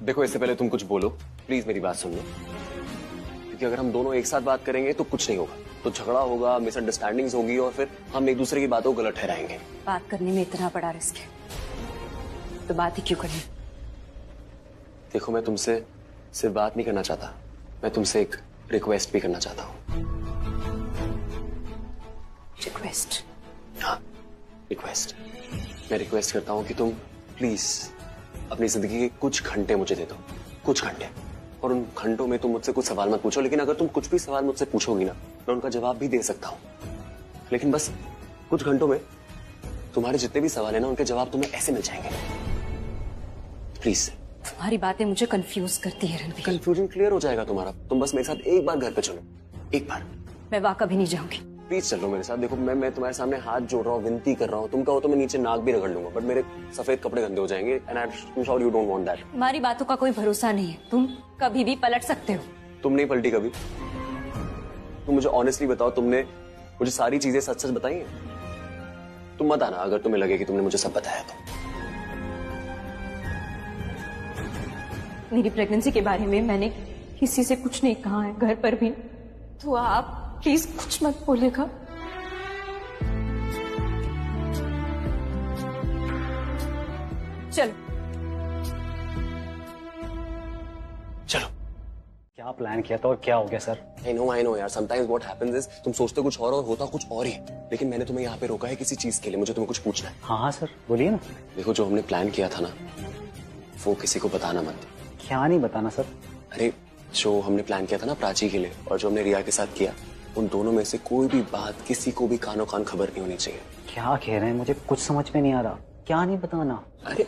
देखो इससे पहले तुम कुछ बोलो, प्लीज मेरी बात सुन लो, क्योंकि अगर हम दोनों एक साथ बात करेंगे तो कुछ नहीं होगा, तो झगड़ा होगा, मिसअंडरस्टैंडिंग्स होगी और फिर हम एक दूसरे की बातों को गलत ठहराएंगे। बात करने में इतना बड़ा रिस्क है तो बात ही क्यों करें? देखो मैं तुमसे सिर्फ बात नहीं करना चाहता, मैं तुमसे एक रिक्वेस्ट भी करना चाहता हूँ। रिक्वेस्ट? हाँ, रिक्वेस्ट। मैं रिक्वेस्ट करता हूँ कि तुम प्लीज अपनी जिंदगी के कुछ घंटे मुझे दे दो, कुछ घंटे, और उन घंटों में तुम मुझसे कुछ सवाल मत पूछो, लेकिन अगर तुम कुछ भी सवाल मुझसे पूछोगी ना, मैं उनका जवाब भी दे सकता हूँ, लेकिन बस कुछ घंटों में तुम्हारे जितने भी सवाल है ना, उनके जवाब तुम्हें ऐसे मिल जाएंगे। प्लीज। तुम्हारी बातें मुझे कंफ्यूज करती है रणवीर। कंफ्यूजन क्लियर हो जाएगा तुम्हारा, तुम बस मेरे साथ एक बार घर पे चलो, एक बार। मैं वहां कभी नहीं जाऊंगी। प्लीज चलो मेरे साथ। देखो मैं तुम्हारे सामने हाथ जोड़ रहा हूँ, विनती कर रहा हूँ, तुम कहो तो मैं नीचे नाक भी रगड़ लूंगा, बट मेरे सफेद कपड़े गंदे हो जाएंगे and I am sure you don't want that. तुम्हारी बातों का कोई भरोसा नहीं है, तुम कभी भी पलट सकते हो। तुम नहीं पलटी कभी। तुम मुझे ऑनेस्टली बताओ, तुमने मुझे सारी चीजें सच सच बताई हैं? तुम मत आना अगर तुम्हें लगे कि तुमने मुझे सब बताया तो। मेरी प्रेगनेंसी के बारे में मैंने किसी से कुछ नहीं कहा है, घर पर भी, तो आप प्लीज कुछ मत बोलेगा। चलो चलो। क्या प्लान किया था और क्या हो गया सर? I know यार, sometimes what happens is तुम सोचते कुछ और होता कुछ और ही, लेकिन मैंने तुम्हें यहाँ पे रोका है किसी चीज के लिए, मुझे तुम्हें कुछ पूछना है। हाँ सर बोलिए ना। देखो जो हमने प्लान किया था ना, वो किसी को बताना मत। क्या नहीं बताना सर? अरे जो हमने प्लान किया था ना प्राची के लिए, और जो हमने रिया के साथ किया, उन दोनों में से कोई भी बात किसी को भी कानो कान खबर नहीं होनी चाहिए। क्या कह रहे हैं, मुझे कुछ समझ में नहीं आ रहा। क्या नहीं बताना? अरे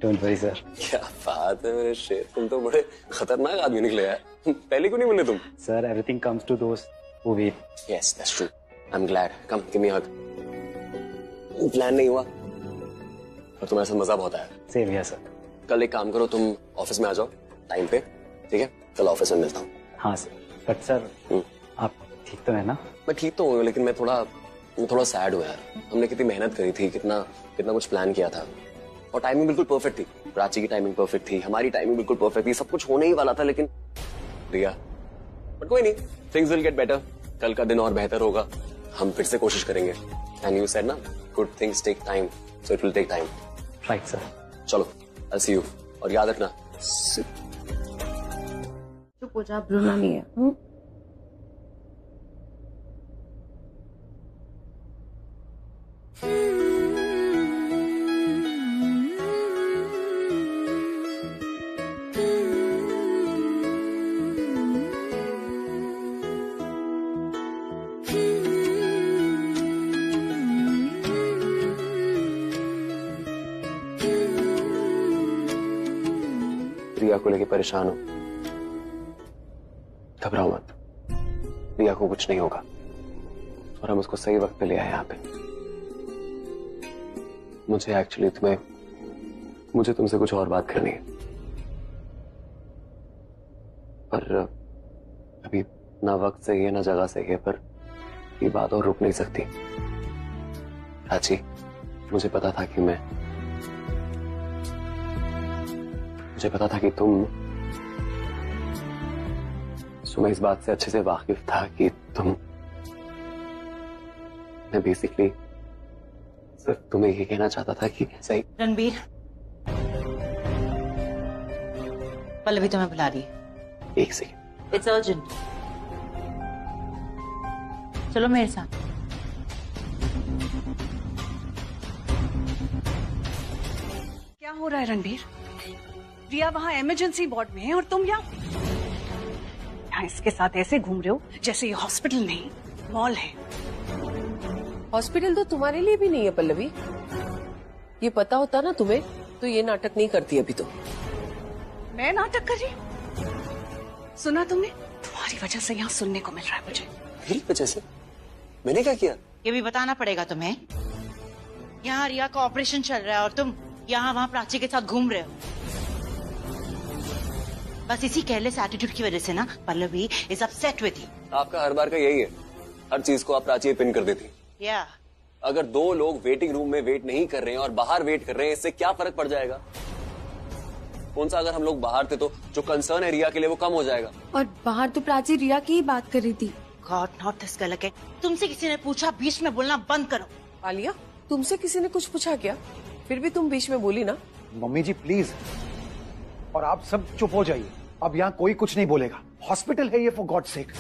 डोंट वरी सर। क्या बात है मेरे शेर, तुम तो बड़े खतरनाक आदमी निकले यार। पहले क्यों नहीं बोले तुम? Sir everything comes to those who wait. Yes that's true, I am glad. Come give me a hug. Plan नहीं हुआ और तुम्हारे साथ मजा बहुत आया। Same here sir. कल एक काम करो, तुम ऑफिस में आ जाओ टाइम पे, ठीक है? कल ऑफिस में मिलता हूँ। हाँ सर। बट सर आप ठीक तो है ना? मैं ठीक तो हूँ, लेकिन मैं थोड़ा सैड हूँ यार। हमने कितनी मेहनत करी थी, कितना कुछ प्लान किया था, और टाइमिंग बिल्कुल परफेक्ट थी। प्राची की टाइमिंग परफेक्ट थी, हमारी टाइमिंग बिल्कुल परफेक्ट थी, सब कुछ होने ही वाला था, लेकिन रिया। बट कोई नहीं, थिंग्स विल गेट बेटर। कल का दिन और बेहतर होगा, हम फिर से कोशिश करेंगे। एंड यू सेड ना, good things take time, so it will take time. Right sir. चलो आई सी यू, और याद रखना चुप हो जा, रोना नहीं है। रिया को लेके परेशान हो, घबराओ मत, रिया को कुछ नहीं होगा, और हम उसको सही वक्त पे ले आए यहाँ पे। मुझे एक्चुअली मुझे तुमसे कुछ और बात करनी है, पर अभी ना वक्त सही है ना जगह सही है, पर ये बात और रुक नहीं सकती। प्राची, मुझे पता था कि तुम मैं इस बात से अच्छे से वाकिफ था कि मैं बेसिकली सिर्फ तुम्हें ये कहना चाहता था कि सही। रणबीर, पल्लवी तुम्हें बुला रही है। एक सेकंड। It's urgent. चलो मेरे साथ। क्या हो रहा है रणबीर? रिया वहां इमरजेंसी वार्ड में है और तुम यहाँ इसके साथ ऐसे घूम रहे हो जैसे ये हॉस्पिटल नहीं मॉल है। हॉस्पिटल तो तुम्हारे लिए भी नहीं है पल्लवी। ये पता होता ना तुम्हें तो ये नाटक नहीं करती अभी तो। मैं नाटक कर रही हूँ? सुना तुमने? तुम्हारी वजह से यहाँ सुनने को मिल रहा है मुझे। मेरी वजह से? मैंने क्या किया? ये भी बताना पड़ेगा तुम्हें। यहाँ रिया का ऑपरेशन चल रहा है और तुम यहाँ वहाँ प्राची के साथ घूम रहे हो। बस इसी केयरलेस एटीट्यूड की वजह से ना Pallavi is upset with you. आपका हर बार का यही है, हर चीज को आप प्राची पिन कर देती। या अगर दो लोग वेटिंग रूम में वेट नहीं कर रहे हैं और बाहर वेट कर रहे हैं, इससे क्या फर्क पड़ जाएगा? कौन सा अगर हम लोग बाहर थे तो जो कंसर्न है रिया के लिए वो कम हो जाएगा। और बाहर तो प्राची रिया की ही बात कर रही थी। God not this girl again. तुमसे किसी ने पूछा, बीच में बोलना बंद करो। आलिया, तुमसे किसी ने कुछ पूछा क्या? फिर भी तुम बीच में बोली ना। मम्मी जी प्लीज, और आप सब चुप हो जाइए। अब यहाँ कोई कुछ नहीं बोलेगा। हॉस्पिटल है ये, फॉर गॉड सेक।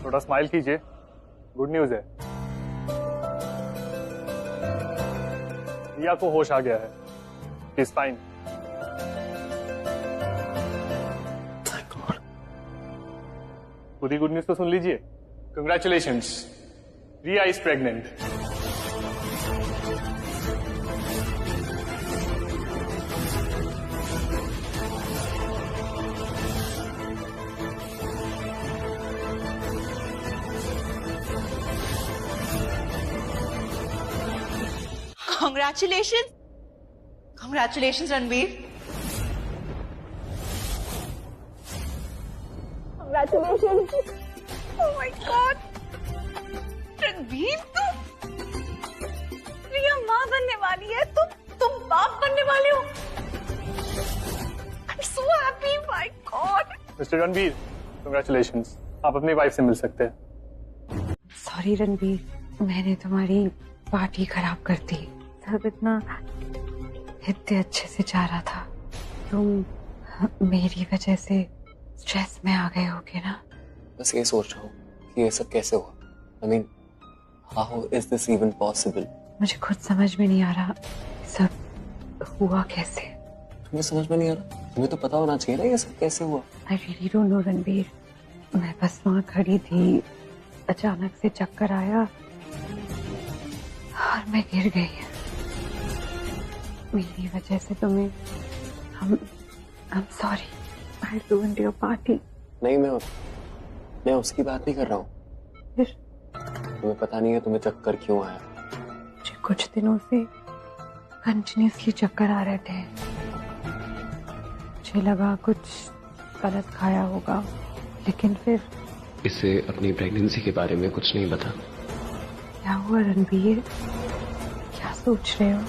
थोड़ा स्माइल कीजिए, गुड न्यूज है। रिया को होश आ गया है, इज फाइन। पूरी गुड न्यूज तो सुन लीजिए। Congratulations, Riya is pregnant. Congratulations. Congratulations, Ranveer. Congratulations. Oh my God. Ranveer, Riya माँ बनने वाली है। तुम बाप बनने वाले हो। I'm so happy. My God. Mister Ranveer, congratulations, आप अपनी वाइफ से मिल सकते हैं। सॉरी रणवीर, मैंने तुम्हारी पार्टी खराब कर दी। सब इतना अच्छे से जा रहा था, तुम मेरी वजह से स्ट्रेस में आ गए होगे ना। बस ये सोच रहा हूँ कि ये सब कैसे हुआ। I mean, how is this even possible? मुझे खुद समझ में नहीं आ रहा सब हुआ कैसे। तुम्हें समझ में नहीं आ रहा? तुम्हें तो पता होना चाहिए ना ये सब कैसे हुआ। I really don't know Ranveer. मैं बस वहाँ खड़ी थी, अचानक से चक्कर आया और मैं गिर गई। मेरी वजह से तुम्हें I'm sorry. I ruined your party. नहीं, मैं उसकी बात नहीं कर रहा हूँ। फिर तुम्हें पता नहीं है तुम्हें चक्कर क्यों आया। मुझे कुछ दिनों से कंटिन्यूसली चक्कर आ रहे थे। मुझे लगा कुछ गलत खाया होगा, लेकिन फिर इसे अपनी प्रेगनेंसी के बारे में कुछ नहीं बता। क्या हुआ रणवीर? क्या सोच रहे हो?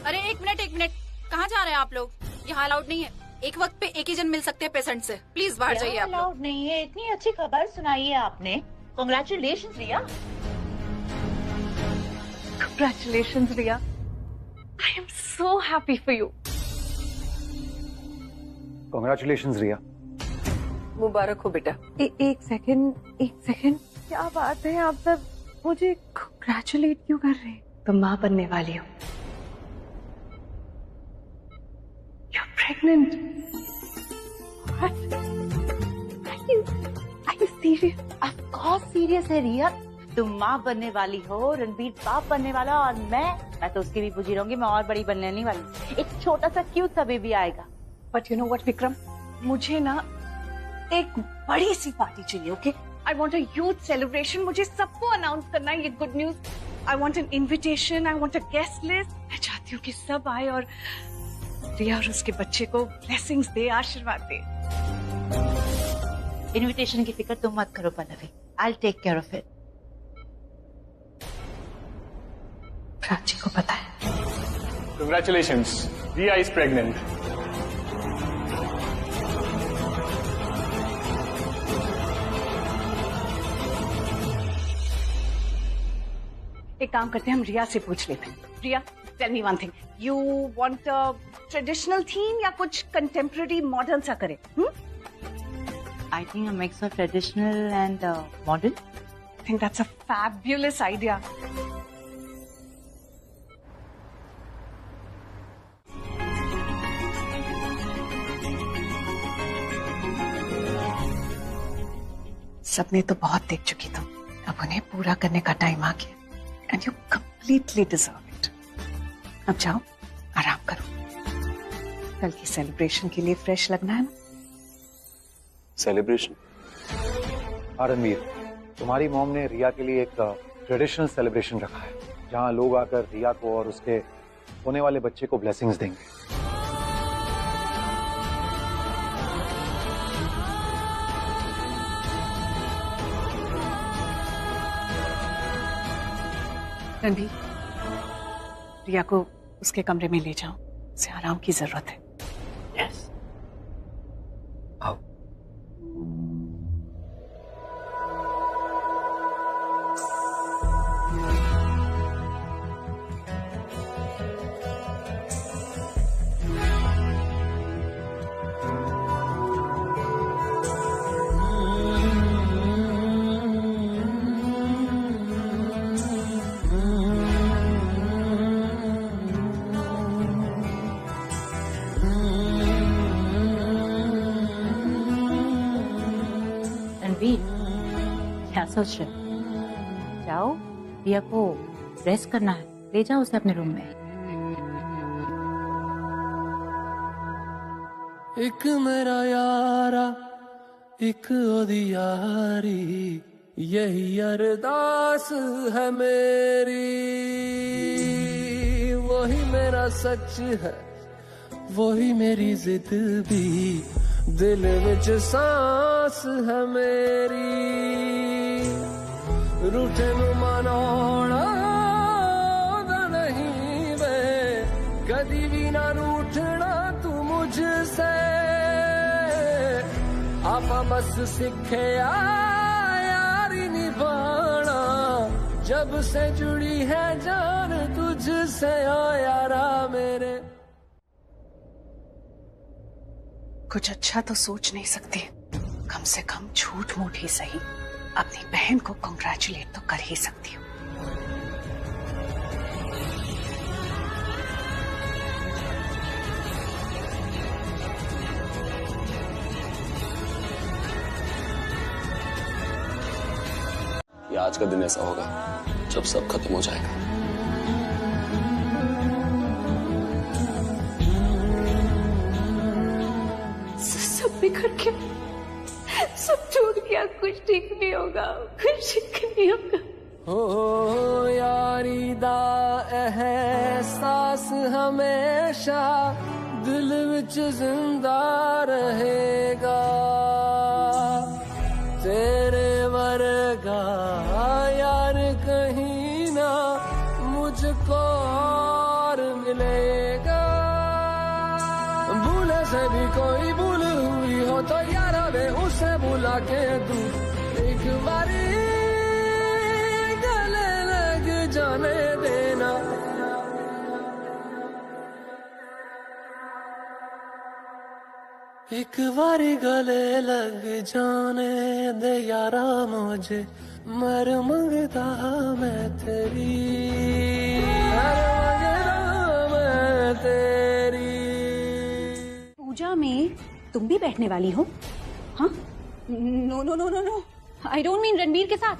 अरे एक मिनट, कहाँ जा रहे हैं आप लोग? यहाँ अलाउड नहीं है। एक वक्त पे एक ही जन मिल सकते हैं पेशेंट से। प्लीज बाहर जाइए आप लोग। अलाउड नहीं है। इतनी अच्छी खबर सुनाई है आपने। Congratulations, Riya. Congratulations, Riya. I am so happy for you. Congratulations Riya. मुबारक हो बेटा। एक सेकंड, क्या बात है? आप सब मुझे कंग्रेचुलेट क्यों कर रहे हैं? तुम माँ बनने वाली हो। You're pregnant. What? Are you serious? Of course serious है रिया। तुम माँ बनने वाली हो, रणवीर बाप बनने वाला, और मैं तो उसकी भी पूजी रहूंगी। मैं और बड़ी बनने नहीं वाली। एक छोटा सा क्यूट सा बेबी आएगा। But you know what, Vikram? मुझे ना एक बड़ी सी पार्टी चाहिए, okay? I want a huge celebration. मुझे सबको अनाउंस करना है ये good news. I want an invitation. I want a guest list. मैं चाहती हूँ कि सब आए और रिया और उसके बच्चे को ब्लेसिंग्स दे, आशीर्वाद दे। इनविटेशन की फिक्र तुम मत करो Pallavi. I'll take care of it. Prachi को पता है। Congratulations, Riya is pregnant. एक काम करते हैं, हम रिया से पूछ लेते हैं। Riya, tell me one thing. You want a traditional theme या कुछ कंटेम्पररी मॉडर्न सा करे? I think a mix of traditional and modern. I think that's a fabulous idea. सपने तो बहुत देख चुकी तुम, अब उन्हें पूरा करने का टाइम आ गया। And you completely deserve it. अब जाओ, आराम करो। कल की सेलिब्रेशन के लिए फ्रेश लगना है ना? सेलिब्रेशन? हाँ रणवीर, तुम्हारी मॉम ने रिया के लिए एक ट्रेडिशनल सेलिब्रेशन रखा है, जहाँ लोग आकर रिया को और उसके होने वाले बच्चे को ब्लेसिंग्स देंगे। रणबीर, रिया को उसके कमरे में ले जाओ, उसे आराम की जरूरत है। यस। आओ। रणबीर, क्या सोच रहे हो? जाओ, रिया को रेस्ट करना है, ले जाओ उसे अपने रूम में। एक मेरा यारा, एक ओदी यारी, यही अरदास है मेरी। वही मेरा सच है, वही मेरी जिद भी, दिल विच सांस है मेरी। रूठे नू मनाना नहीं वे, कदी भी ना रूठना तू मुझसे। आपा बस सीखे यारी निभाना, जब से जुड़ी है जान तुझसे ओ यारा मेरे। कुछ अच्छा तो सोच नहीं सकती, कम से कम झूठ मूठ ही सही अपनी बहन को कांग्रेचुलेट तो कर ही सकती हूँ। ये आज का दिन ऐसा होगा जब सब खत्म हो जाएगा। सब बिखर के, सब छोड़ गया, कुछ ठीक नहीं होगा, कुछ ठीक नहीं होगा। हो यारी दा एहसास हमेशा दिल विच जिंदा रहेगा। तेरे वर्गा यार कहीं ना मुझको और मिलेगा। भूले से भी कोई भूल हुई हो तो यारा वे उसे बुला के दूं एक बारी गले लग जाने देना। एक बारी गले लग जाने दे यारा मुझे, मर मंगता मैं तेरी, मर मंगता मैं तेरी। पूजा में तुम भी बैठने वाली हो? हाँ? No no no no no, I don't mean Ranbir के साथ,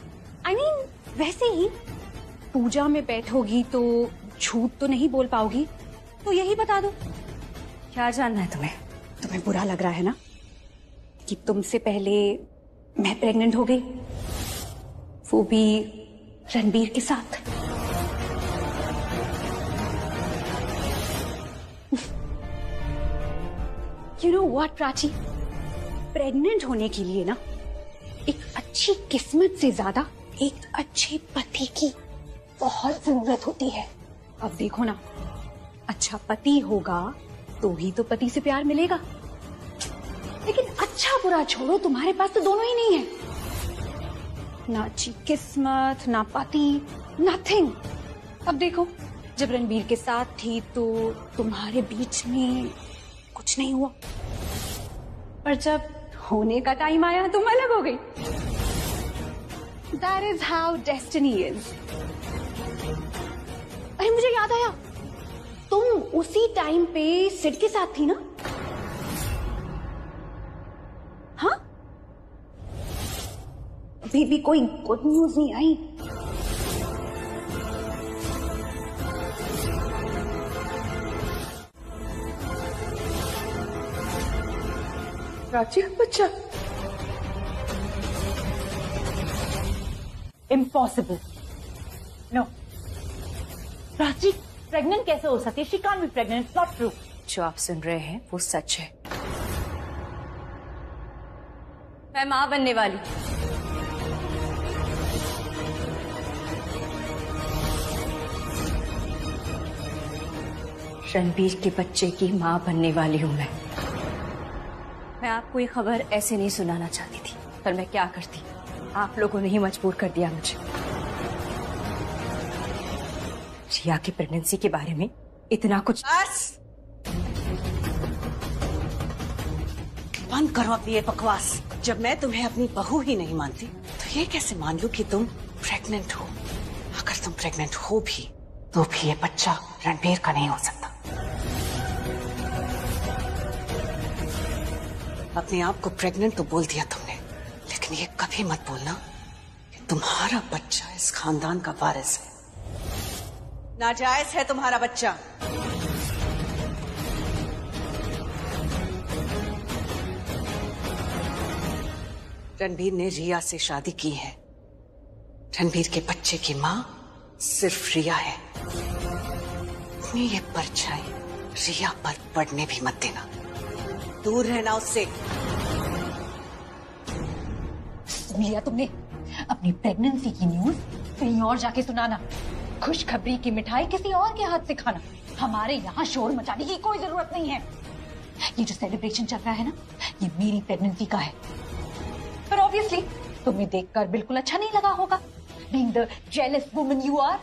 आई मीन वैसे ही। पूजा में बैठोगी तो झूठ तो नहीं बोल पाओगी, तो यही बता दो। क्या जानना है तुम्हें? तुम्हें बुरा लग रहा है ना कि तुमसे पहले मैं प्रेग्नेंट हो गई, वो भी रणबीर के साथ। You know what, Prachi? Pregnant होने के लिए ना एक अच्छी किस्मत से ज्यादा एक अच्छे पति की बहुत जरूरत होती है। अब देखो ना, अच्छा पति होगा तो ही तो पति से प्यार मिलेगा, लेकिन अच्छा बुरा छोड़ो, तुम्हारे पास तो दोनों ही नहीं है। ना अच्छी किस्मत, ना पति, नथिंग। अब देखो, जब रणबीर के साथ थी तो तुम्हारे बीच में कुछ नहीं हुआ, पर जब होने का टाइम आया तुम अलग हो गई। That is how destiny is. अरे मुझे याद आया, तुम उसी टाइम पे सिड के साथ थी ना? हाँ? अभी भी कोई गुड न्यूज नहीं आई? प्राची बच्चा? इम्पॉसिबल। नो, प्राची प्रेग्नेंट कैसे हो सकती है? She can't be pregnant, it's not true. जो आप सुन रहे हैं वो सच है। मैं मां बनने वाली। रणबीर के बच्चे की माँ बनने वाली हूँ मैं आपको ये खबर ऐसे नहीं सुनाना चाहती थी, पर मैं क्या करती, आप लोगों ने ही मजबूर कर दिया मुझे। रिया की प्रेगनेंसी के बारे में इतना कुछ। बस बंद करो अपनी ये बकवास। जब मैं तुम्हें अपनी बहू ही नहीं मानती तो ये कैसे मान लूं कि तुम प्रेग्नेंट हो? अगर तुम प्रेग्नेंट हो भी तो भी ये बच्चा रणबीर का नहीं हो सकता। अपने आप को प्रेग्नेंट तो बोल दिया तुमने, लेकिन ये कभी मत बोलना कि तुम्हारा बच्चा इस खानदान का वारिस है। नाजायज है तुम्हारा बच्चा। रणबीर ने रिया से शादी की है। रणबीर के बच्चे की माँ सिर्फ रिया है। अपनी ये परछाई रिया पर पड़ने भी मत देना, दूर रहना उससे। सुन लिया तुमने? अपनी प्रेगनेंसी की न्यूज कहीं और जाके सुनाना, खुशखबरी की मिठाई किसी और के हाथ से खाना। हमारे यहाँ शोर मचाने की कोई जरूरत नहीं है। ये जो सेलिब्रेशन चल रहा है ना, ये मेरी प्रेगनेंसी का है। पर ऑब्वियसली तुम्हें देखकर बिल्कुल अच्छा नहीं लगा होगा, being the jealous woman you are,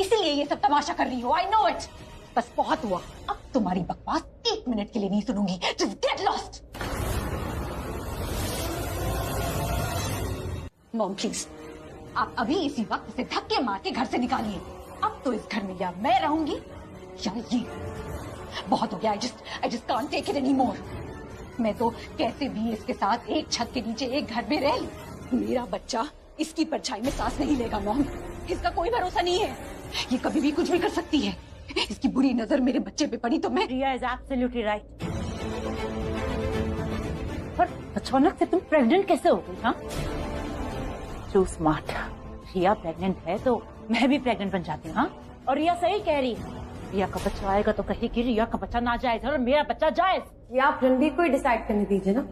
इसीलिए ये सब तमाशा कर रही हो। I know it। बस बहुत हुआ, अब तुम्हारी बकवास 1 मिनट के लिए नहीं सुनूंगी। Just get lost। Mom please, आप अभी इसी वक्त इसे धक्के मार के घर से निकालिए। अब तो इस घर में या मैं रहूंगी या ये। बहुत हो गया। I just can't take it anymore। मैं तो कैसे भी इसके साथ एक छत के नीचे एक घर में रह लूं। मेरा बच्चा इसकी परछाई में सांस नहीं लेगा मॉम। इसका कोई भरोसा नहीं है, ये कभी भी कुछ भी कर सकती है। इसकी बुरी नजर मेरे बच्चे पे पड़ी तो मैं। रिया इज एब्सोल्युटली राइट। पर अचानक से तुम प्रेग्नेंट कैसे हो गई? हाँ, टू स्मार्ट। रिया प्रेग्नेंट है तो मैं भी प्रेग्नेंट बन जाती हूँ। हाँ, और रिया सही कह रही है। रिया का बच्चा आएगा तो कहेगी रिया का बच्चा नाजायज है और मेरा बच्चा जायज। ये आप रणबीर को ही डिसाइड करने दीजिए ना।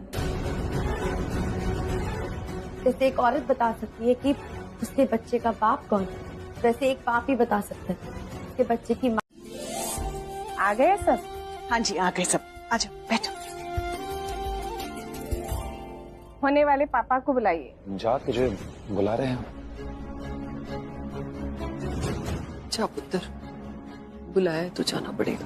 जैसे एक औरत बता सकती है कि उसके बच्चे का बाप कौन है, वैसे एक बाप ही बता सकता है उसके बच्चे की माँ। आ गए सब? हाँ जी आ गए सब। आ जाओ बैठो। होने वाले पापा को बुलाइए। जा, तुझे बुला रहे हैं। अच्छा पुत्र, बुलाया तो जाना पड़ेगा।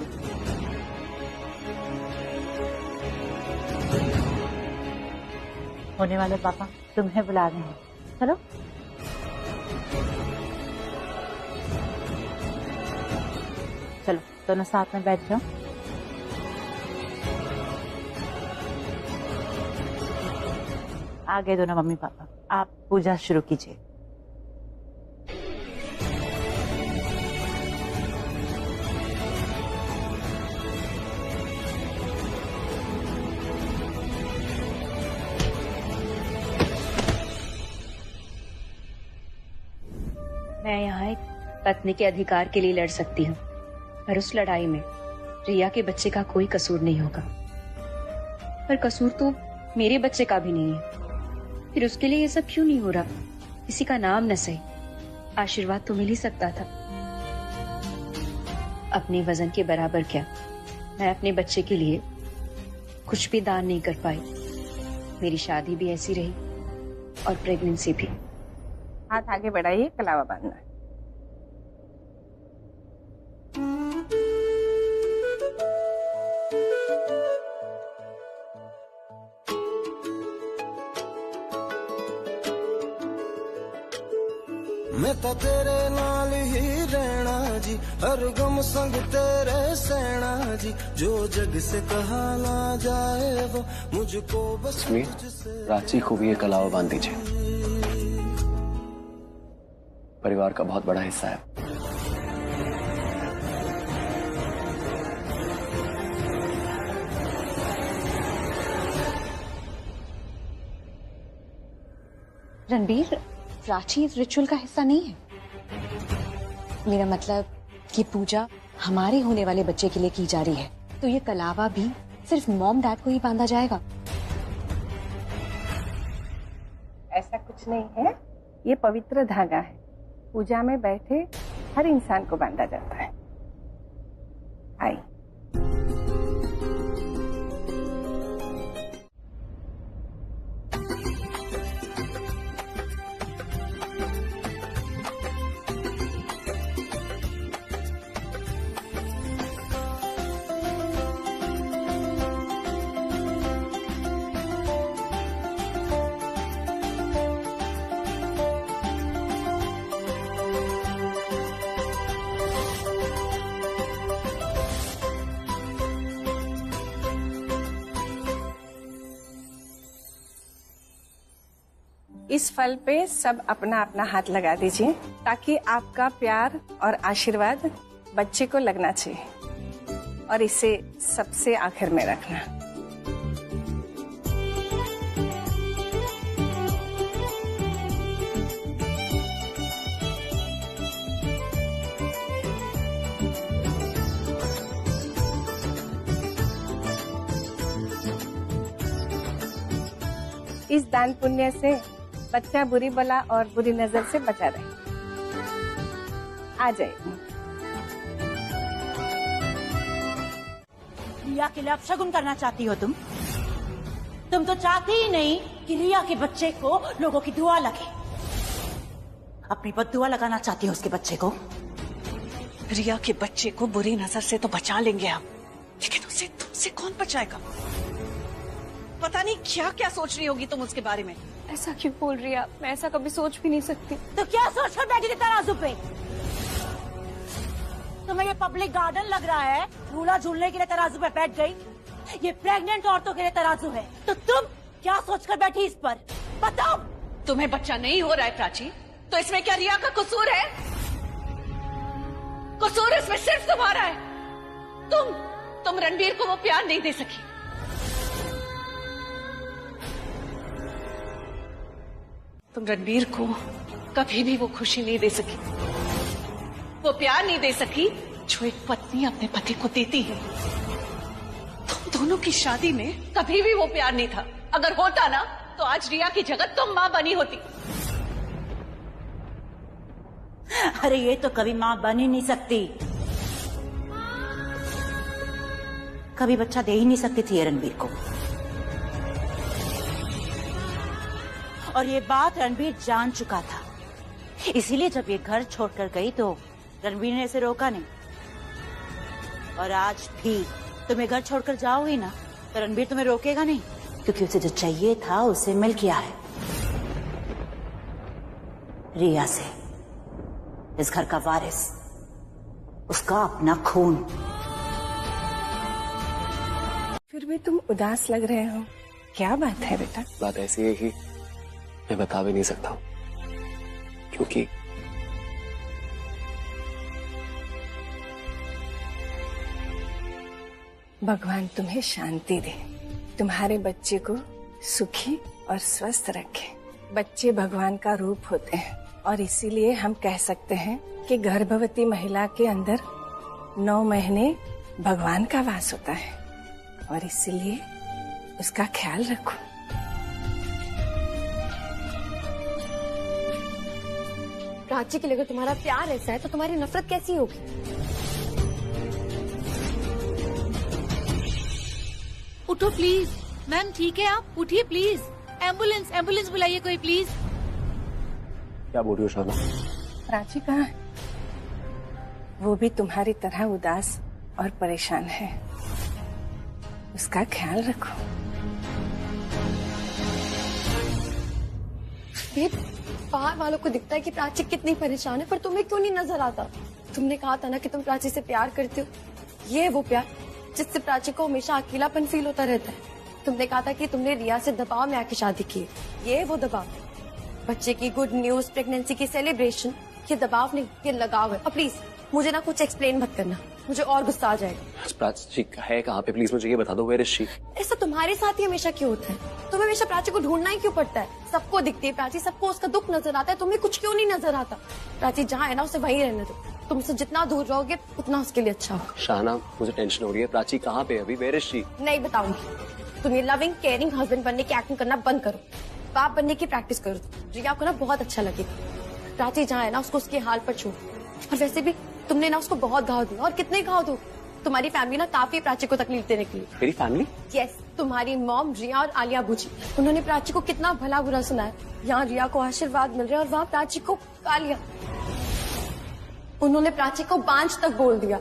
होने वाले पापा तुम्हें बुला रहे हैं, चलो। चलो दोनों साथ में बैठ जाओ। आगे दोनों मम्मी पापा, आप पूजा शुरू कीजिए। मैं यहाँ एक पत्नी के अधिकार के लिए लड़ सकती हूँ, पर उस लड़ाई में रिया के बच्चे का कोई कसूर नहीं होगा। पर कसूर तो मेरे बच्चे का भी नहीं है, फिर उसके लिए ये सब क्यों नहीं हो रहा? किसी का नाम न सही, आशीर्वाद तो मिल ही सकता था। अपने वजन के बराबर क्या मैं अपने बच्चे के लिए कुछ भी दान नहीं कर पाई। मेरी शादी भी ऐसी रही और प्रेगनेंसी भी। हाथ आगे बढ़ाइए, कलावा बांधना है। मैं तो तेरे नाल ही रहना जी, हर गम संग तेरे सहना जी, जो जग से कहा ना जाए वो मुझको बस रांची को भी ये कलावा बांध दीजिए, परिवार का बहुत बड़ा हिस्सा है। रणबीर, प्राची इस रिचुअल का हिस्सा नहीं है। मेरा मतलब कि पूजा हमारे होने वाले बच्चे के लिए की जा रही है, तो ये कलावा भी सिर्फ मॉम डैड को ही बांधा जाएगा। ऐसा कुछ नहीं है, ये पवित्र धागा है, पूजा में बैठे हर इंसान को बांधा जाता है। आई इस फल पे सब अपना अपना हाथ लगा दीजिए ताकि आपका प्यार और आशीर्वाद बच्चे को लगना चाहिए, और इसे सबसे आखिर में रखना। इस दान पुण्य से बच्चा बुरी बला और बुरी नजर से बचा रहे। आ जाइए। रिया के लिए अपशगुन करना चाहती हो तुम तो चाहती ही नहीं कि रिया के बच्चे को लोगों की दुआ लगे। अपनी बद्दुआ लगाना चाहती हो उसके बच्चे को। रिया के बच्चे को बुरी नजर से तो बचा लेंगे हम, लेकिन उसे तुमसे कौन बचाएगा? पता नहीं क्या क्या सोच रही होगी तुम उसके बारे में। ऐसा क्यों बोल रही है? मैं ऐसा कभी सोच भी नहीं सकती। तो क्या सोच कर बैठी थी तराजू पे? तुम्हें ये पब्लिक गार्डन लग रहा है, झूला झूलने के लिए तराजू पे बैठ गई? ये प्रेग्नेंट औरतों के लिए तराजू है, तो तुम क्या सोचकर बैठी इस पर? बताओ। तुम्हें बच्चा नहीं हो रहा है प्राची, तो इसमें क्या रिया का कसूर है? कसूर इसमें सिर्फ तुम्हारा है। तुम रणबीर को वो प्यार नहीं दे सकी। तुम रणबीर को कभी भी वो खुशी नहीं दे सकी, वो प्यार नहीं दे सकी जो एक पत्नी अपने पति को देती है। तुम दोनों की शादी में कभी भी वो प्यार नहीं था। अगर होता ना तो आज रिया की जगह तुम मां बनी होती। अरे ये तो कभी मां बन ही नहीं सकती, कभी बच्चा दे ही नहीं सकती थी रणबीर को। और ये बात रणबीर जान चुका था, इसीलिए जब ये घर छोड़कर गई तो रणबीर ने इसे रोका नहीं। और आज भी तुम्हें घर छोड़कर जाओगी ना तो रणबीर तुम्हें रोकेगा नहीं, क्योंकि उसे जो चाहिए था उसे मिल गया है रिया से। इस घर का वारिस, उसका अपना खून। फिर भी तुम उदास लग रहे हो, क्या बात है बेटा? बात ऐसी है कि मैं बता भी नहीं सकता हूं, क्योंकि भगवान तुम्हें शांति दे, तुम्हारे बच्चे को सुखी और स्वस्थ रखे। बच्चे भगवान का रूप होते हैं, और इसीलिए हम कह सकते हैं कि गर्भवती महिला के अंदर 9 महीने भगवान का वास होता है, और इसीलिए उसका ख्याल रखो। प्राची के लिए अगर तुम्हारा प्यार ऐसा है तो तुम्हारी नफरत कैसी होगी? उठो प्लीज। मैम ठीक है, आप उठिए प्लीज। एम्बुलेंस बुलाइए कोई प्लीज। क्या बोल रही हो शाना? प्राची कहाँ है? वो भी तुम्हारी तरह उदास और परेशान है, उसका ख्याल रखो। बाहर वालों को दिखता है कि प्राची कितनी परेशान है, पर तुम्हें क्यों नहीं नजर आता? तुमने कहा था ना कि तुम प्राची से प्यार करते हो। ये वो प्यार जिससे प्राची को हमेशा अकेलापन फील होता रहता है। तुमने कहा था कि तुमने रिया से दबाव में आके शादी की। ये वो दबाव, बच्चे की गुड न्यूज, प्रेगनेंसी की सेलिब्रेशन, ये दबाव नहीं, ये लगाव है। और प्लीज मुझे ना कुछ एक्सप्लेन मत करना, मुझे और गुस्सा आ जाएगा। प्राची है कहाँ पे? प्लीज मुझे ये बता दो, वेयर इज शी? ऐसा तुम्हारे साथ ही हमेशा क्यों होता है? तुम्हें हमेशा प्राची को ढूंढना ही क्यों पड़ता है? सबको दिखती है प्राची, सबको उसका दुख नजर आता है, तुम्हें कुछ क्यों नहीं नजर आता? प्राची जहाँ है ना उसे वहीं रहने दो। तुमसे जितना दूर रहोगे उतना उसके लिए अच्छा होगा। शाना मुझे टेंशन हो रही है। प्राची कहाँ पे अभी? Where is she? नहीं बताऊंगी। तुम ये लविंग केयरिंग हस्बैंड बनने की एक्टिंग करना बंद करो, बाप बनने की प्रैक्टिस करो। रिया को ना बहुत अच्छा लगेगा। प्राची जहाँ है ना उसको उसके हाल पर छोड़। और वैसे भी तुमने ना उसको बहुत घाव दिया, और कितने घाव दो? तुम्हारी फैमिली ना काफी प्राची को तकलीफ देने के लिए। मेरी फैमिली? यस, तुम्हारी मॉम रिया और आलिया बूजी, उन्होंने प्राची को कितना भला बुरा सुनाया। यहाँ रिया को आशीर्वाद मिल रहा है और वहाँ प्राची को गालियां। उन्होंने प्राची को बांझ तक बोल दिया।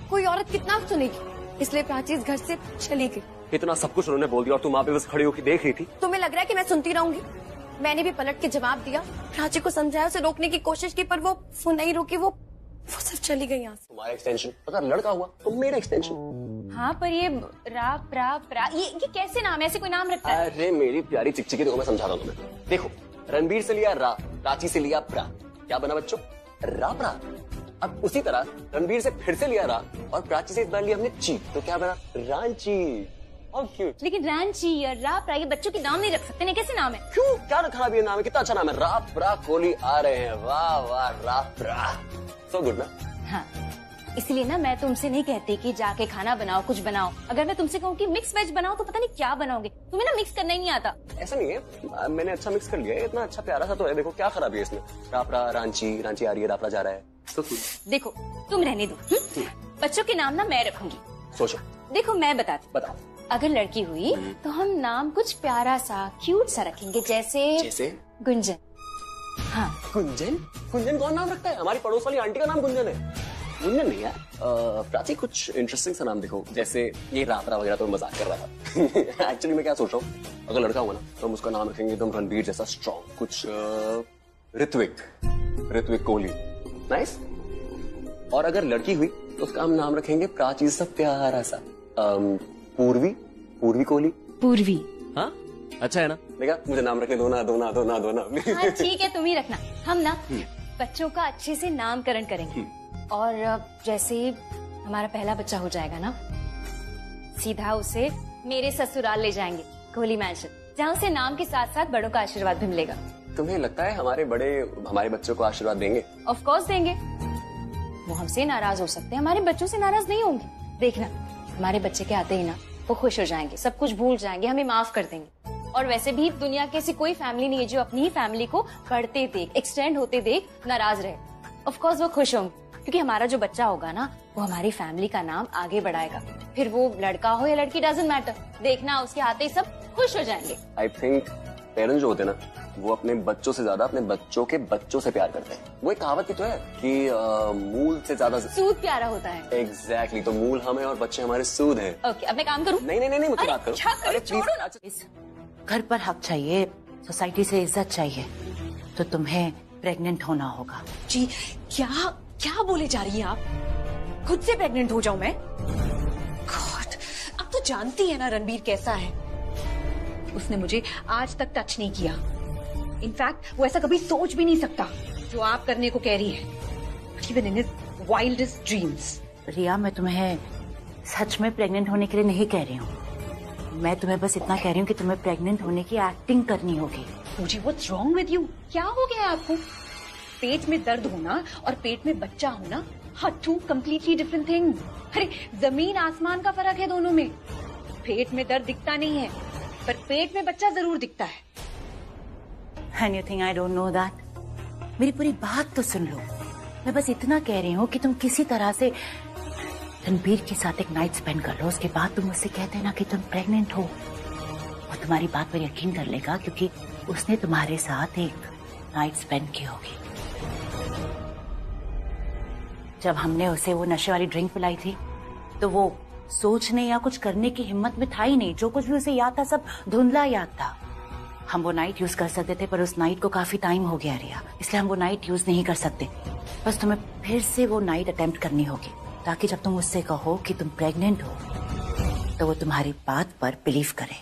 कोई औरत कितना सुनेगी, इसलिए प्राची इस घर से चली गई। इतना सब कुछ उन्होंने बोल दिया और तुम वहाँ पे बस खड़ी होकर देख रही थी। तुम्हें लग रहा है कि मैं सुनती रहूंगी? मैंने भी पलट के जवाब दिया, प्राची को समझाया, उसे रोकने की कोशिश की, पर वो नहीं रोकी। वो सिर्फ चली गई यहाँ से। तुम्हारा एक्सटेंशन अगर लड़का हुआ तो मेरा एक्सटेंशन। हाँ पर ये रा प्रा प्रा ये कैसे नाम है? ऐसे कोई नाम रखता है? अरे मेरी प्यारी चिकचिकी, देखो मैं समझाता हूँ तुम्हें। देखो, रणबीर से लिया रा, प्राची से लिया प्रा, क्या बना बच्चों? रा प्रा। अब उसी तरह रणबीर से फिर से लिया रा और प्राची से इस बार लिया हमने ची, तो क्या बना? रांची। How cute. लेकिन रांची या रा प्रा ये बच्चों के नाम नहीं रख सकते, नहीं कैसे नाम है? क्यों, क्या रखा भी नाम है? कितना अच्छा नाम है, रा प्रा कोहली आ रहे हैं। वाह वाह, रा प्रा, सो गुड ना। हाँ, इसलिए ना मैं तुमसे नहीं कहती कि जाके खाना बनाओ, कुछ बनाओ। अगर मैं तुमसे कहूँ कि मिक्स वेज बनाओ तो पता नहीं क्या बनाओगे। तुम्हें ना मिक्स करना ही नहीं आता। ऐसा नहीं है, मैंने अच्छा मिक्स कर लिया है, इतना अच्छा प्यारा सा तो है। देखो क्या खराबी है इसमें? रापरा, रांची, रांची आ रही है, रापरा जा रहा है, तो देखो तुम रहने दो। बच्चों के नाम ना मैं रखूंगी। सोचो। देखो मैं बताती, बताओ। अगर लड़की हुई तो हम नाम कुछ प्यारा सा क्यूट सा रखेंगे, जैसे गुंजन। हाँ, गुंजन? गुंजन कौन नाम रखता है? हमारी पड़ोस वाली आंटी का नाम गुंजन है। गुंजन नहीं है प्राची, कुछ इंटरेस्टिंग सा नाम देखो, जैसे ये रापरा वगैरह। तो मजाक कर रहा था। एक्चुअली मैं क्या सोच रहा हूँ, अगर लड़का हुआ ना तो हम उसका नाम रखेंगे एकदम रणबीर जैसा स्ट्रॉन्ग, कुछ ऋत्विक कोहली, नाइस। और अगर लड़की हुई तो उसका हम नाम रखेंगे प्राची सा प्यारा सा, पूर्वी कोहली। पूर्वी। हाँ अच्छा है ना? देखा, मुझे नाम रखने दो ना। हाँ ठीक है, तुम ही रखना। हम ना बच्चों का अच्छे से नामकरण करेंगे और जैसे ही हमारा पहला बच्चा हो जाएगा ना, सीधा उसे मेरे ससुराल ले जाएंगे, कोहली मैंशन, जहाँ उसे नाम के साथ साथ बड़ों का आशीर्वाद भी मिलेगा। तुम्हें लगता है हमारे बड़े हमारे बच्चों को आशीर्वाद देंगे? ऑफ कोर्स देंगे। वो हमसे नाराज हो सकते हैं, हमारे बच्चों से नाराज नहीं होंगे। देखना, हमारे बच्चे के आते ही ना वो खुश हो जाएंगे, सब कुछ भूल जाएंगे, हमें माफ कर देंगे। और वैसे भी दुनिया की ऐसी कोई फैमिली नहीं है जो अपनी ही फैमिली को बढ़ते देख, एक्सटेंड होते देख नाराज रहे। ऑफ कोर्स वो खुश होंगे, क्योंकि हमारा जो बच्चा होगा ना वो हमारी फैमिली का नाम आगे बढ़ाएगा। फिर वो लड़का हो या लड़की, डजंट मैटर। देखना, उसके आते ही सब खुश हो जाएंगे। आई थिंक पेरेंट्स जो होते हैं ना, वो अपने बच्चों से ज्यादा अपने बच्चों के बच्चों से प्यार करते हैं। वो एक कहावत भी तो है कि मूल से ज्यादा सूद प्यारा होता है। एग्जैक्टली, तो मूल हम है और बच्चे हमारे सूद हैं। ओके, अब मैं काम करूं? नहीं, मुझे बात करो। अरे प्लीज, घर पर हक चाहिए, सोसाइटी से इज्जत चाहिए, तो तुम्हें प्रेग्नेंट होना होगा। जी क्या बोले जा रही हैं आप? खुद से प्रेग्नेंट हो जाऊं मैं? गॉड, अब तो जानती है ना रणबीर कैसा है। उसने मुझे आज तक टच नहीं किया। इनफैक्ट वो ऐसा कभी सोच भी नहीं सकता जो आप करने को कह रही है, even in his wildest dreams। रिया, मैं तुम्हें सच में प्रेग्नेंट होने के लिए नहीं कह रही हूँ। मैं तुम्हें बस इतना कह रही हूँ कि तुम्हें प्रेग्नेंट होने की एक्टिंग करनी होगी। मुझे व्हाट्स रॉन्ग विद यू? क्या हो गया आपको? पेट में दर्द होना और पेट में बच्चा होना are two completely different things। अरे जमीन आसमान का फर्क है दोनों में। पेट में दर्द दिखता नहीं है, पर पेट में बच्चा जरूर दिखता है। And you think I don't know that? मेरी पूरी बात तो सुन लो। मैं बस इतना कह रही हूँ कि तुम किसी तरह से रणबीर के साथ एक नाइट स्पेंड कर लो, उसके बाद तुम उससे कह देना कि तुम प्रेग्नेंट हो। वो तुम्हारी बात पर यकीन कर लेगा, क्योंकि उसने तुम्हारे साथ एक नाइट स्पेंड की होगी। जब हमने उसे वो नशे वाली ड्रिंक पिलाई थी तो वो सोचने या कुछ करने की हिम्मत में था ही नहीं। जो कुछ भी उसे याद था सब धुंधला याद था। हम वो नाइट यूज कर सकते थे, पर उस नाइट को काफी टाइम हो गया रिया, इसलिए हम वो नाइट यूज नहीं कर सकते। बस तुम्हें फिर से वो नाइट अटेम्प्ट करनी होगी, ताकि जब तुम उससे कहो कि तुम प्रेग्नेंट हो तो वो तुम्हारी बात पर बिलीव करे।